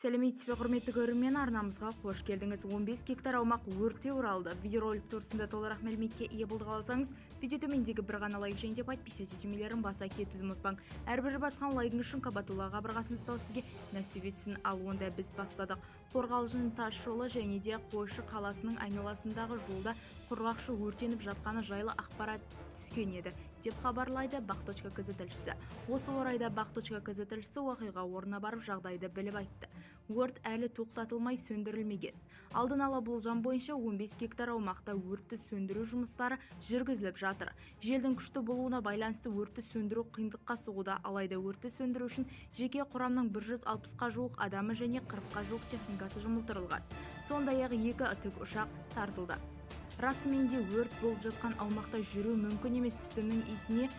Сәлеметсіз бе, құрметті көрермен, арнамызға қош келдіңіз. 15 гектар аумақ өртте оралды. Видеоролик турсында толығырақ мәліметке ие болдық алсаңыз, видео төмендегі бір ғана лайк және де подписка тетемелерін баса кетуді ұмытпаң. Әрбір басқан лайкың үшін Қабатулла қабырғасын ұстау сізге нәсіп етсін. Ал онда біз бастадық. Қорғалжын тас жолы және де Қойшы қаласының айналасындағы жолда құрғақшы өртеніп жатқаны жайлы ақпарат түскен еді, деп хабарлайды бақ.кз тілшісі. Осы орайда бақ.кз тілшісі оқиға орнына барып жағдайды біліп айтты. Өрт әлі тоқтатылмай сөндірілмеген. Алдын ала болжам бойынша 15 гектар аумақта өртті сөндіру жұмыстары жүргізіліп жатыр. Желдің күшті болуына байланысты өртті сөндіру қиындыққа соғуда, алайда өртті сөндіру үшін жеке құрамның 160-қа жуық адамы және 40-қа жуық техникасы жұмылдырылған. Сондай-ақ 2 тікұшақ тартылды. Расымен де өрт болып жатқан аумақта жүру мүмкін емес, түтіннің иісіне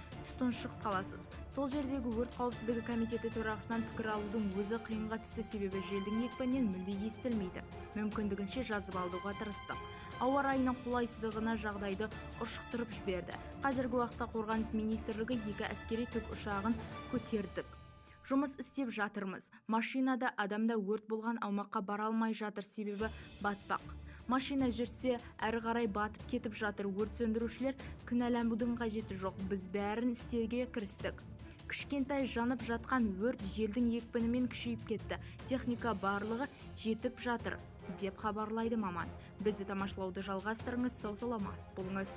тұншығып қаласыз. Сол жердегі өрт қауіпсіздігі комитеті төрағасынан пікір алудың өзі қиынға түсті, себебі желдің екпінінен мүлде естілмейді. Мүмкіндігінше жазып алуға тырыстық. Ауа райының қолайсыздығына жағдайды ушықтырып жіберді. Қазіргі уақытта қорғаныс министрлігі 2 әскери тікұшағын көтердік. Жұмыс істеп жатырмыз. Машинада адамда өрт болған аумаққа бара алмай жатыр, себебі батпақ. Машина жүрсе, әрі қарай батып кетіп жатыр. Өрт сөндірушілер кінәланудың қажеті жоқ. Біз бәрін істеуге кірістік. Кішкентай жанып жатқан өрт желдің екпінімен күшейіп кетті. Техника барлығы жетіп жатыр, деп хабарлайды маман. Бізді тамашалауды жалғастырыңыз, сау саламат болыңыз.